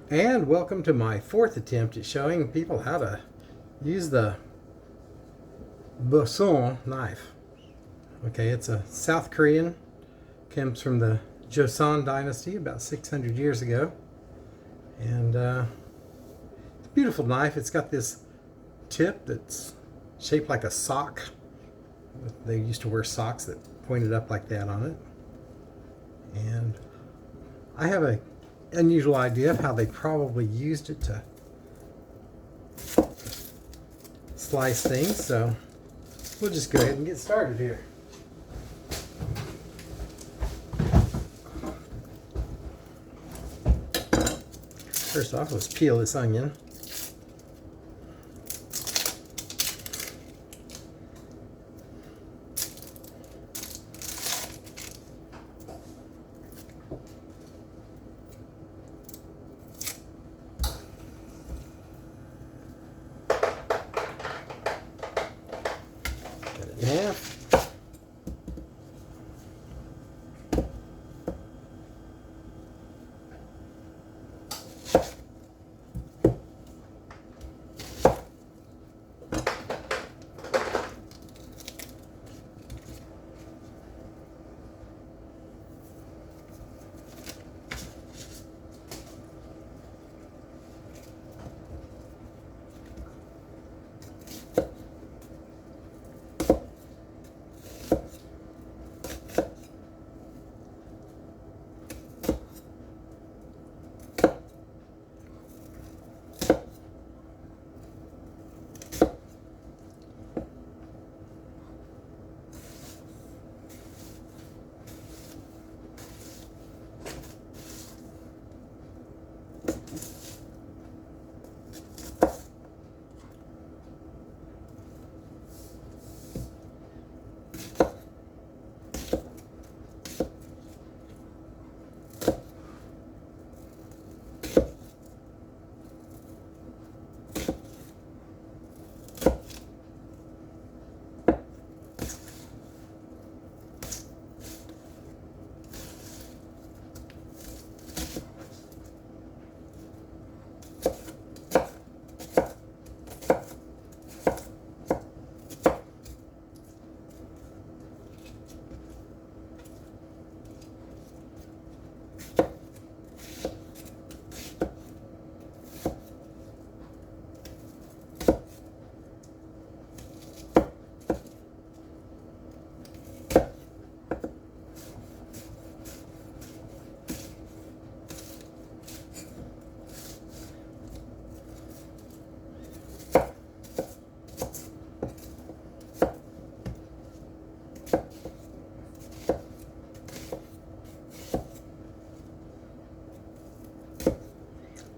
And welcome to my fourth attempt at showing people how to use the Beoseonko knife. Okay, it's a South Korean, comes from the Joseon dynasty about 600 years ago. And it's a beautiful knife. It's got this tip that's shaped like a sock. They used to wear socks that pointed up like that on it. And I have an unusual idea of how they probably used it to slice things, so we'll just go ahead and get started here. First off, let's peel this onion. Cut it in half.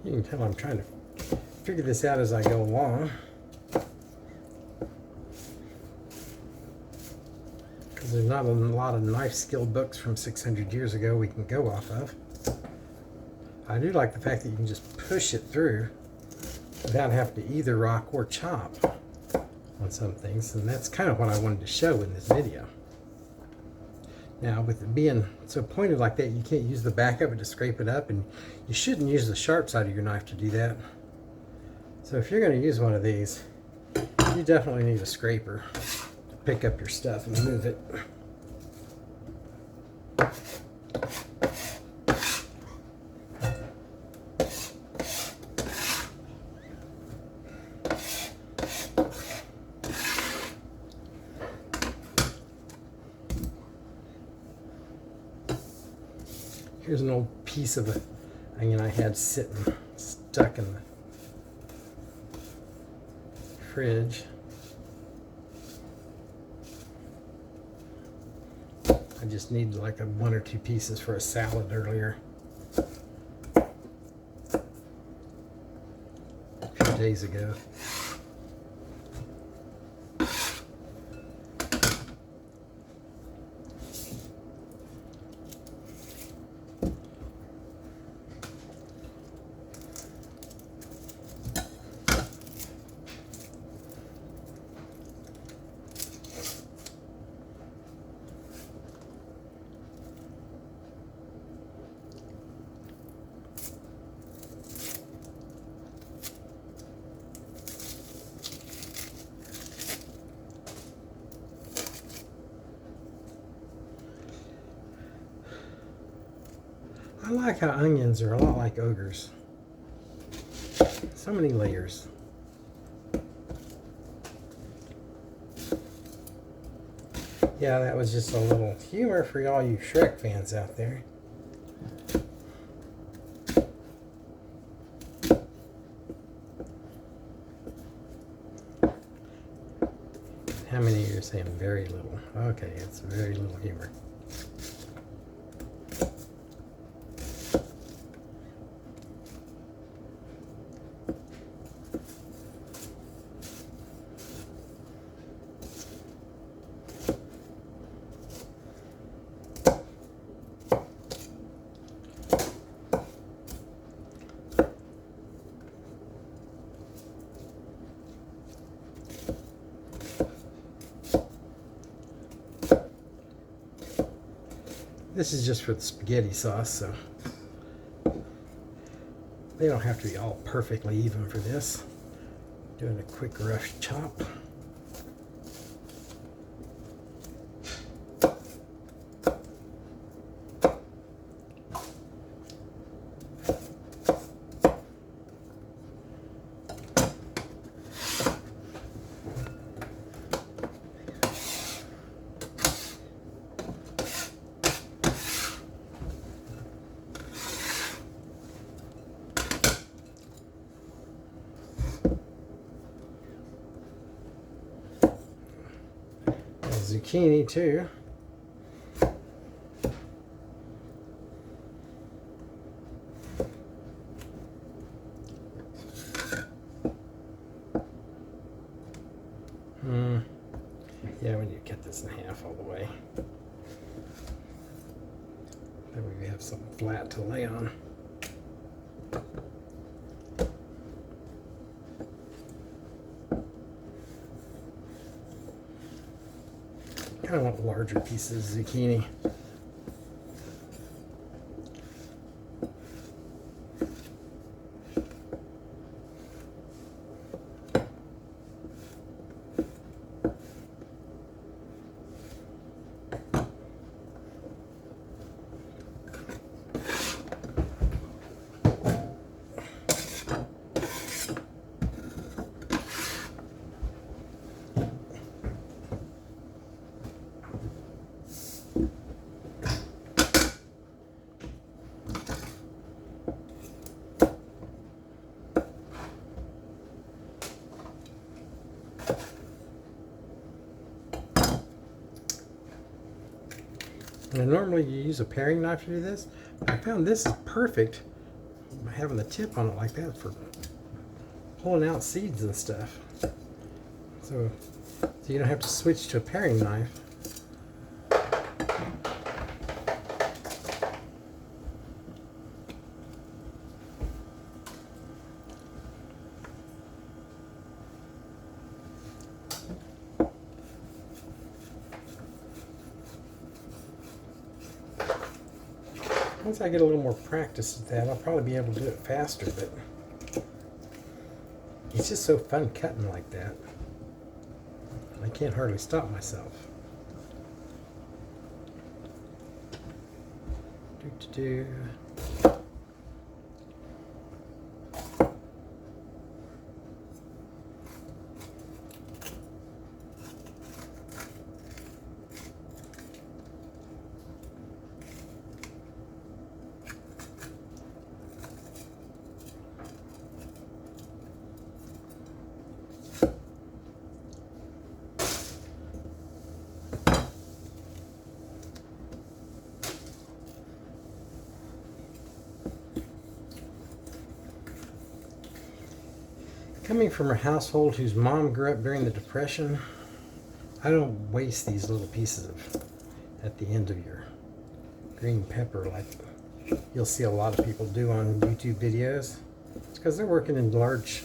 You can tell I'm trying to figure this out as I go along, because there's not a lot of knife skill books from 600 years ago we can go off of. I do like the fact that you can just push it through without having to either rock or chop on some things, and that's kind of what I wanted to show in this video. Now, with it being so pointed like that, you can't use the back of it to scrape it up, and you shouldn't use the sharp side of your knife to do that. So if you're going to use one of these, you definitely need a scraper to pick up your stuff and move it. Here's an old piece of the onion I had sitting stuck in the fridge. I just needed like one or two pieces for a salad earlier, a few days ago. I like how onions are a lot like ogres. So many layers. Yeah, that was just a little humor for all you Shrek fans out there. How many of you are saying very little? Okay, it's very little humor. This is just for the spaghetti sauce, so they don't have to be all perfectly even for this. Doing a quick rough chop. Zucchini too. Yeah, we need to cut this in half all the way. Then we have something flat to lay on. I kind of want larger pieces of zucchini. And normally you use a paring knife to do this. I found this is perfect by having the tip on it like that for pulling out seeds and stuff. So you don't have to switch to a paring knife. Once I get a little more practice at that, I'll probably be able to do it faster, but it's just so fun cutting like that. I can't hardly stop myself. Do-do-do. Coming from a household whose mom grew up during the Depression, I don't waste these little pieces of at the end of your green pepper like you'll see a lot of people do on YouTube videos. It's because they're working in large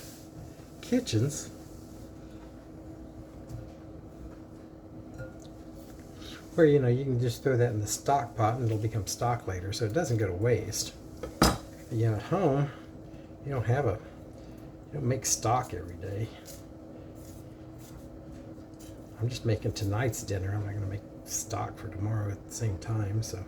kitchens. Where, you know, you can just throw that in the stock pot and it'll become stock later, so it doesn't go to waste. But, you know, at home, you don't make stock every day. I'm just making tonight's dinner. I'm not going to make stock for tomorrow at the same time, so.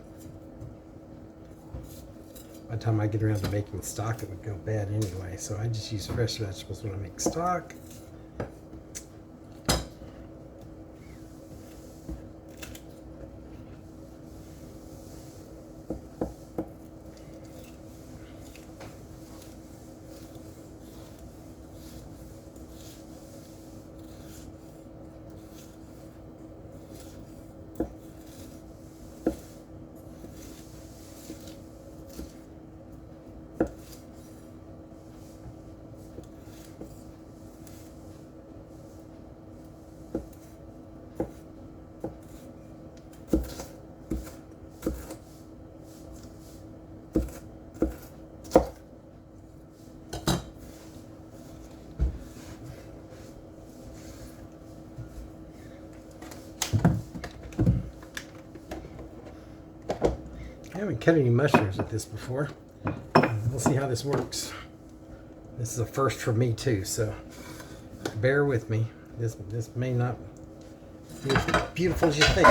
By the time I get around to making stock, it would go bad anyway. So I just use fresh vegetables when I make stock. I haven't cut any mushrooms with this before. We'll see how this works. This is a first for me too, so bear with me. This may not be as beautiful as you think.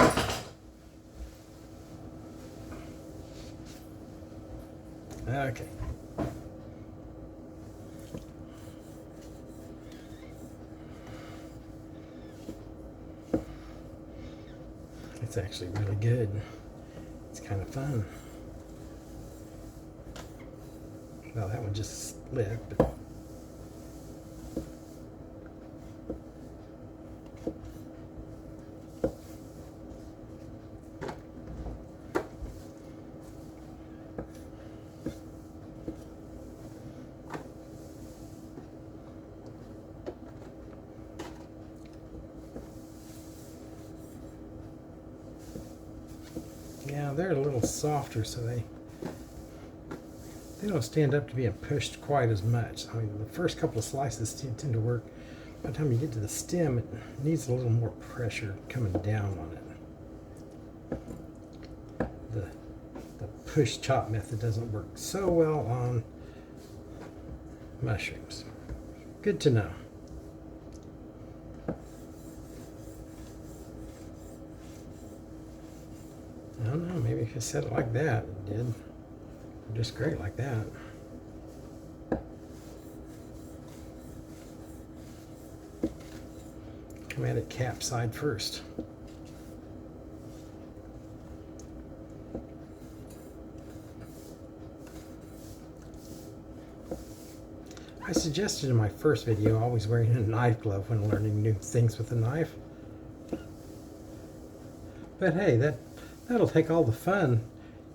Okay. It's actually really good. It's kind of fun. Well, that one just split, but yeah, they're a little softer, so they don't stand up to being pushed quite as much. I mean, the first couple of slices tend to work. By the time you get to the stem, it needs a little more pressure coming down on it. The push chop method doesn't work so well on mushrooms. Good to know. I don't know, maybe if you said it like that, it did. Just great like that. Come at it cap side first. I suggested in my first video always wearing a knife glove when learning new things with a knife. But hey, that'll take all the fun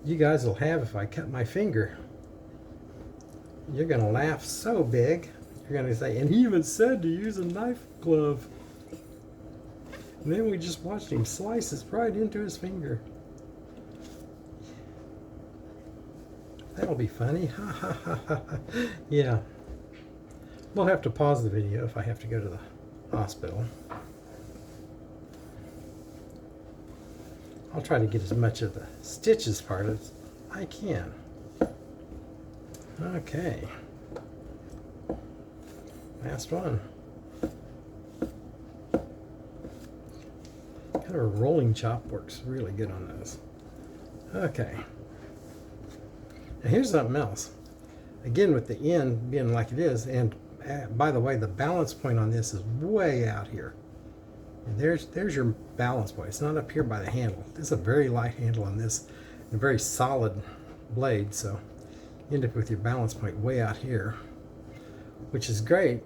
you guys will have if I cut my finger. You're gonna laugh so big. You're gonna say, and he even said to use a knife glove. And then we just watched him slice it right into his finger. That'll be funny. Ha ha ha ha. Yeah. We'll have to pause the video if I have to go to the hospital. I'll try to get as much of the stitches part as I can. Okay. Last one. Kind of a rolling chop works really good on those. Okay. Now here's something else. Again, with the end being like it is, and by the way, the balance point on this is way out here. And there's your balance point. It's not up here by the handle. This is a very light handle on this, and a very solid blade, so you end up with your balance point way out here, which is great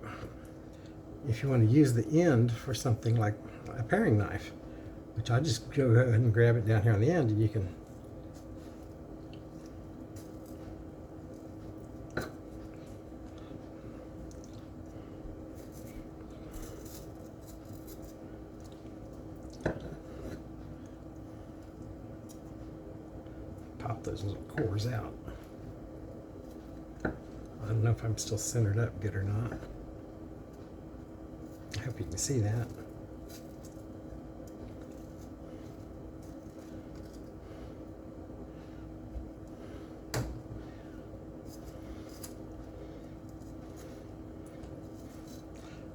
if you want to use the end for something like a paring knife, which I just go ahead and grab it down here on the end, and you can pop those little cores out. I don't know if I'm still centered up good or not. I hope you can see that.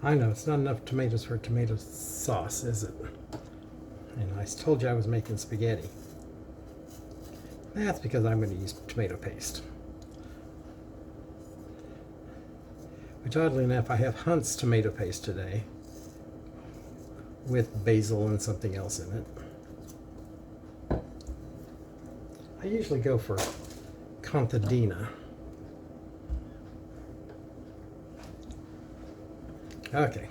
I know, it's not enough tomatoes for tomato sauce, is it? And I told you I was making spaghetti. That's because I'm going to use tomato paste. which oddly enough I have Hunt's tomato paste today with basil and something else in it. I usually go for contadina. Okay.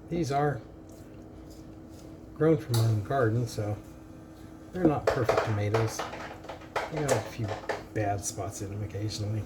These are grown from our own garden, so they're not perfect tomatoes. They got a few bad spots in them occasionally.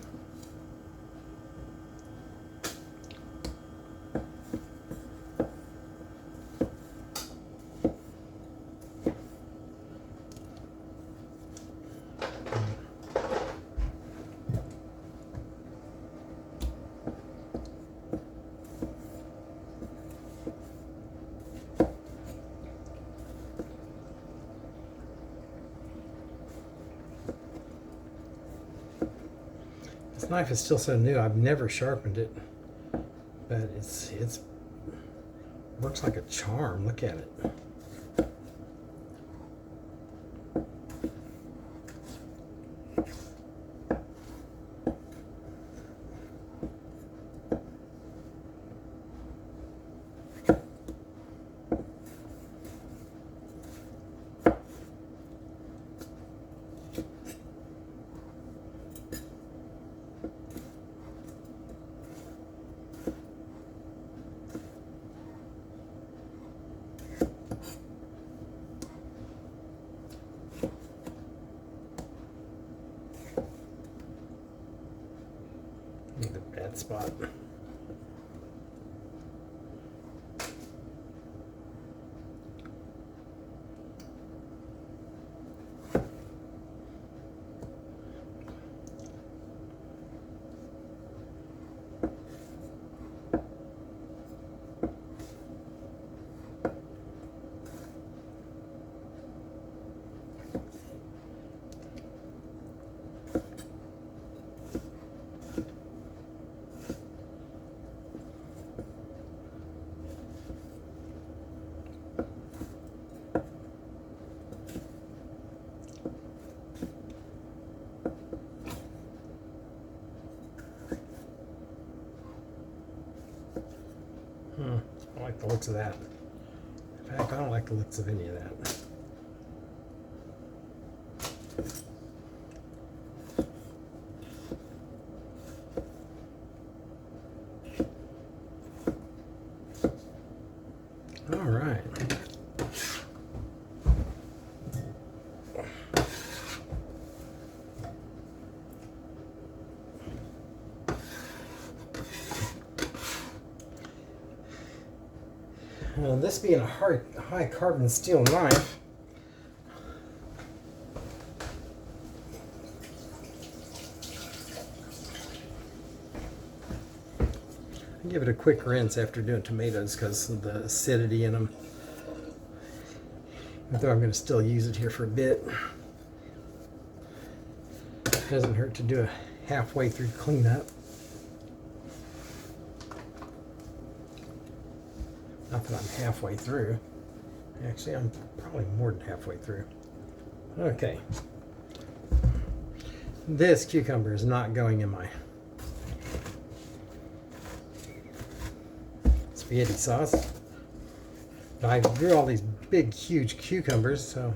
This knife is still so new. I've never sharpened it, but it's works like a charm. Look at it. The bad spot. I don't like the looks of that. In fact, I don't like the looks of any of that. All right. This being a high carbon steel knife, I give it a quick rinse after doing tomatoes because of the acidity in them. Though I'm going to still use it here for a bit. It doesn't hurt to do a halfway through cleanup. Not that I'm halfway through. Actually, I'm probably more than halfway through. Okay. This cucumber is not going in my spaghetti sauce. I grew all these big, huge cucumbers, so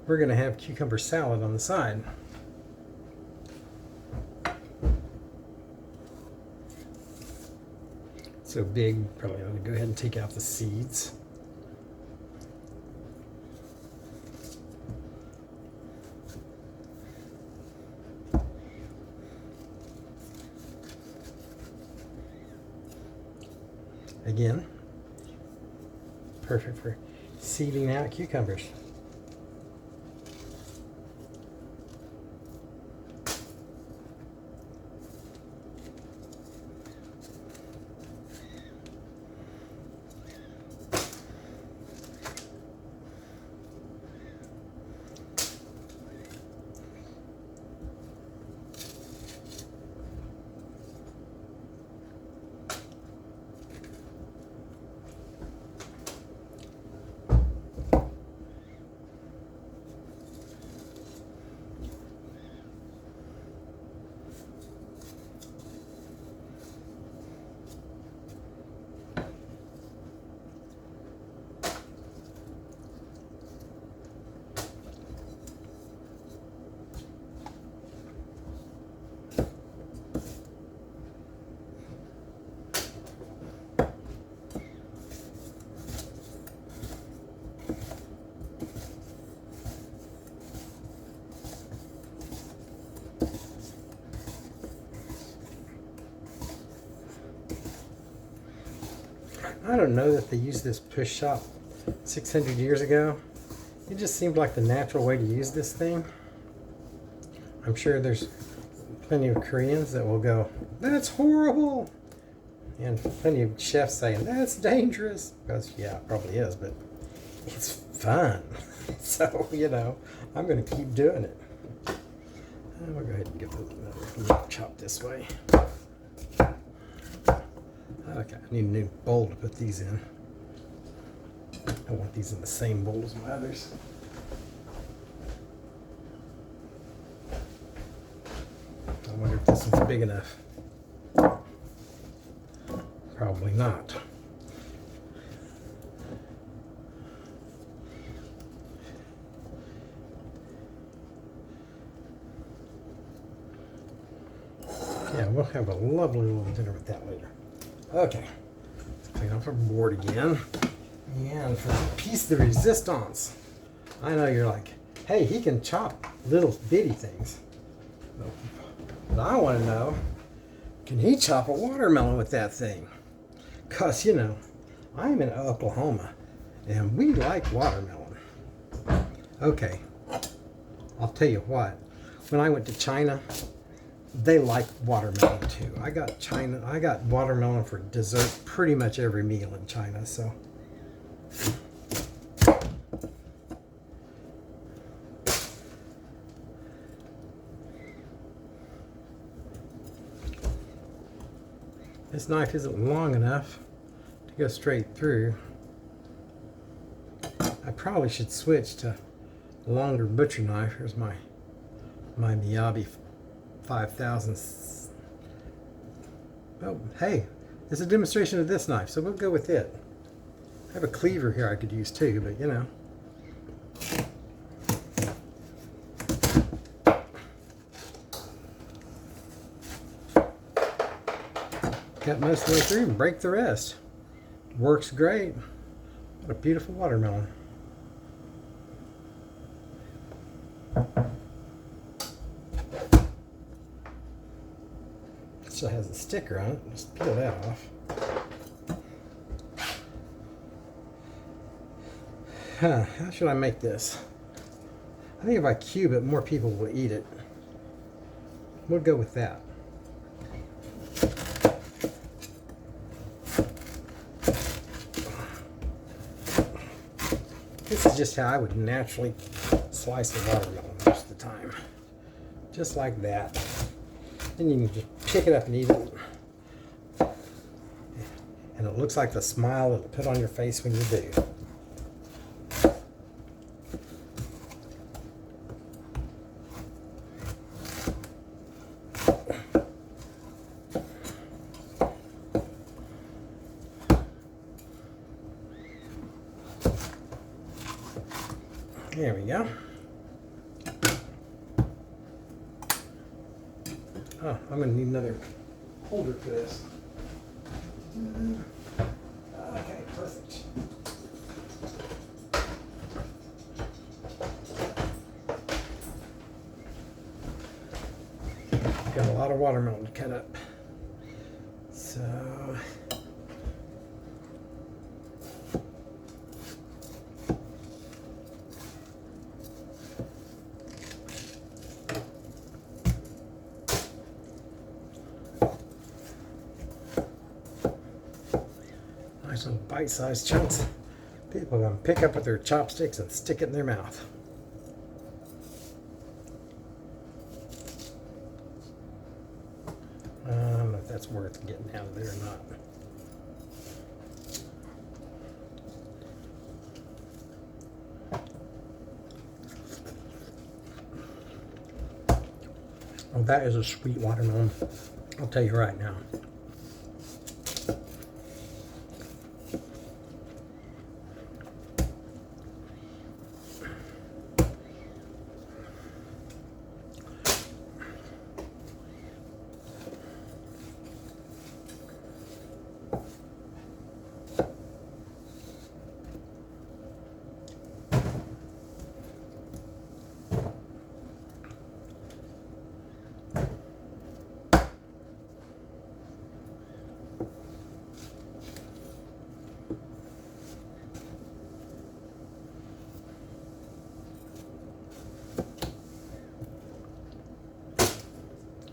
we're going to have cucumber salad on the side. So big, probably ought to go ahead and take out the seeds. Again, perfect for seeding out cucumbers. I don't know that they used this push shop 600 years ago. It just seemed like the natural way to use this thing. I'm sure there's plenty of Koreans that will go, "That's horrible," and plenty of chefs saying, "That's dangerous." Because, yeah, it probably is, but it's fun. So, I'm going to keep doing it. We'll go ahead and give it another chop this way. Okay, I need a new bowl to put these in. I want these in the same bowl as my others. I wonder if this one's big enough. Probably not. Yeah, we'll have a lovely little dinner with that later. Okay, let's clean off our board again. And for the piece de resistance, I know you're like, hey, he can chop little bitty things. But I want to know, can he chop a watermelon with that thing? Because, I'm in Oklahoma, and we like watermelon. Okay, I'll tell you what. When I went to China, they like watermelon too. I got watermelon for dessert pretty much every meal in China, so. This knife isn't long enough to go straight through. I probably should switch to a longer butcher knife. Here's my Miyabi 5000. Oh, hey, it's a demonstration of this knife, so we'll go with it. I have a cleaver here I could use too, but Cut most of the way through and break the rest. Works great. What a beautiful watermelon. It still has a sticker on it. Just peel that off. How should I make this? I think if I cube it, more people will eat it. We'll go with that. This is just how I would naturally slice a watermelon most of the time. Just like that. Then you can just pick it up and eat it. And it looks like the smile it'll put on your face when you do. There we go. Oh, I'm going to need another holder for this. Okay, perfect. Got a lot of watermelon to cut up. So... nice little bite-sized chunks. People can pick up with their chopsticks and stick it in their mouth. I don't know if that's worth getting out of there or not. Oh, that is a sweet watermelon. I'll tell you right now.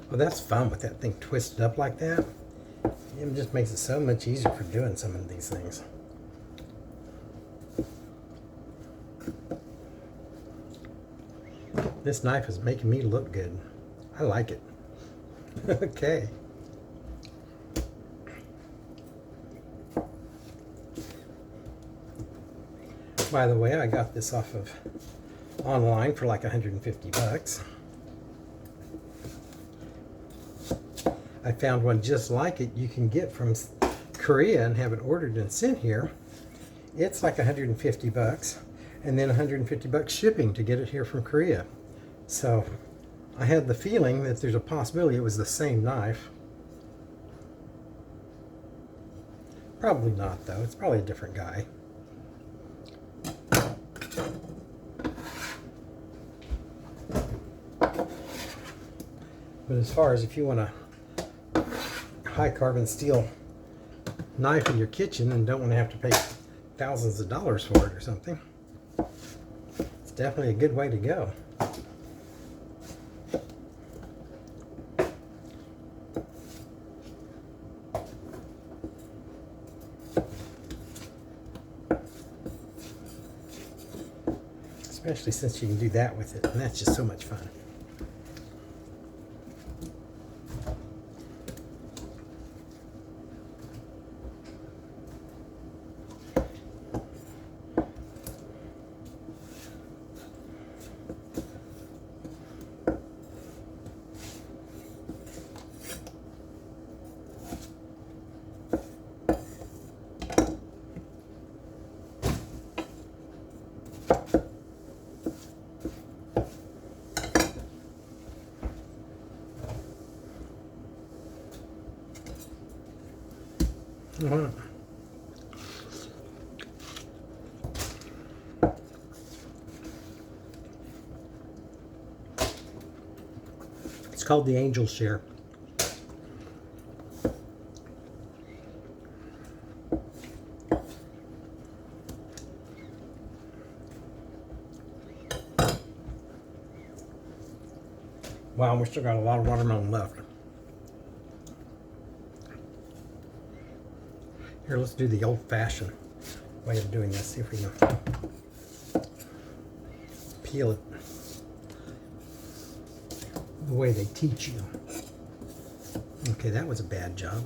Well, that's fun with that thing twisted up like that. It just makes it so much easier for doing some of these things. This knife is making me look good. I like it. Okay. By the way, I got this off of online for like 150 bucks. I found one just like it you can get from Korea and have it ordered and sent here. It's like 150 bucks and then 150 bucks shipping to get it here from Korea. So I had the feeling that there's a possibility it was the same knife. Probably not though, it's probably a different guy. But as far as if you want a high carbon steel knife in your kitchen and don't want to have to pay thousands of dollars for it or something, it's definitely a good way to go. Especially since you can do that with it, and that's just so much fun. Uh-huh. It's called the Angel Share. Wow, we still got a lot of watermelon left. Here, let's do the old-fashioned way of doing this. See if we can peel it the way they teach you. Okay, that was a bad job.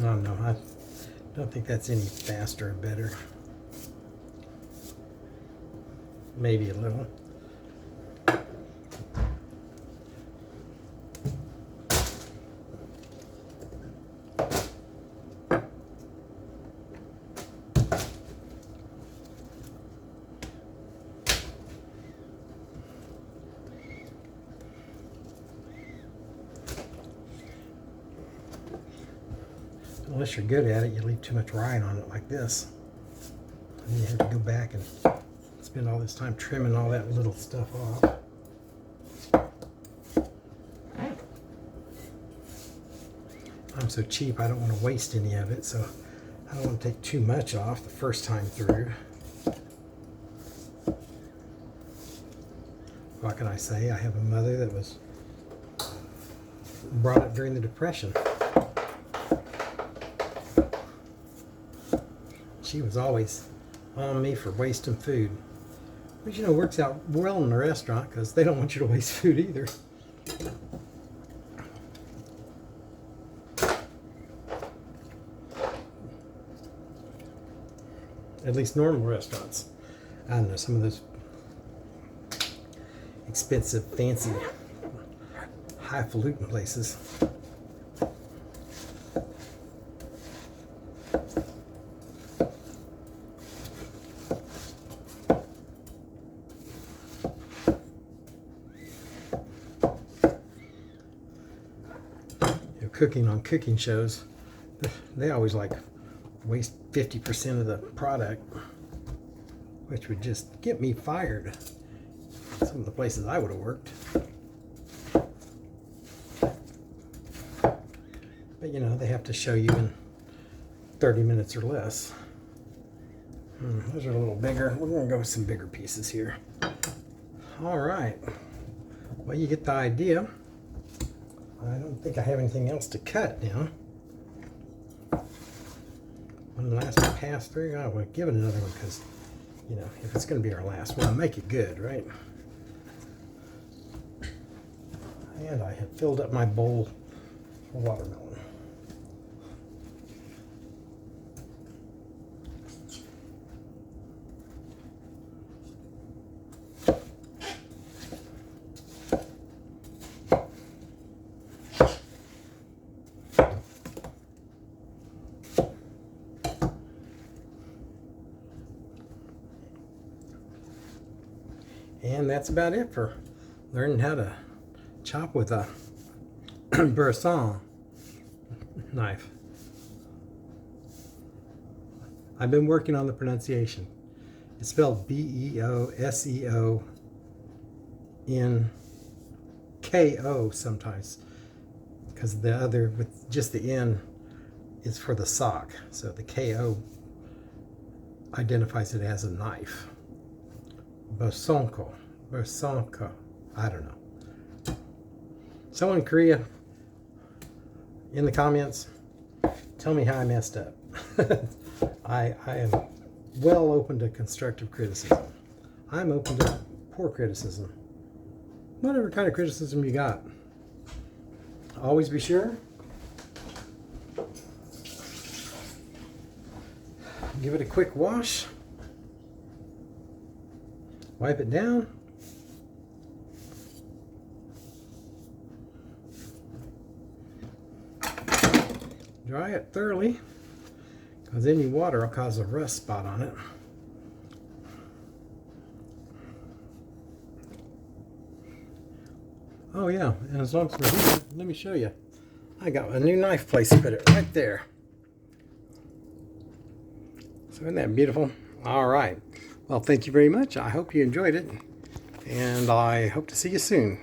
Oh no, I don't think that's any faster or better. Maybe a little. Unless you're good at it, you leave too much rind on it like this. And you have to go back and spend all this time trimming all that little stuff off. I'm so cheap, I don't want to waste any of it, so I don't want to take too much off the first time through. What can I say? I have a mother that was brought up during the Depression. She was always on me for wasting food. Which, you know, works out well in the restaurant because they don't want you to waste food either. At least normal restaurants. I don't know, some of those expensive, fancy, highfalutin places. cooking on cooking shows, they always like waste 50% of the product, which would just get me fired. Some of the places I would have worked. But you know, they have to show you in 30 minutes or less. Those are a little bigger. We're going to go with some bigger pieces here. All right. Well, you get the idea. I don't think I have anything else to cut now. One last pass through. I will give it another one because, you know, if it's going to be our last one, make it good, right? And I have filled up my bowl for watermelon. And that's about it for learning how to chop with a Beoseonko knife. I've been working on the pronunciation. It's spelled Beoseonko sometimes, because the other with just the N is for the sock. So the KO identifies it as a knife. Beoseonko, I don't know. Someone in Korea, in the comments, tell me how I messed up. I am well open to constructive criticism. I'm open to poor criticism. Whatever kind of criticism you got. Always be sure. Give it a quick wash. Wipe it down. Dry it thoroughly, because any water will cause a rust spot on it. Oh yeah, and as long as we're here, let me show you. I got a new knife place to put it right there. So isn't that beautiful? All right. Well, thank you very much. I hope you enjoyed it, and I hope to see you soon.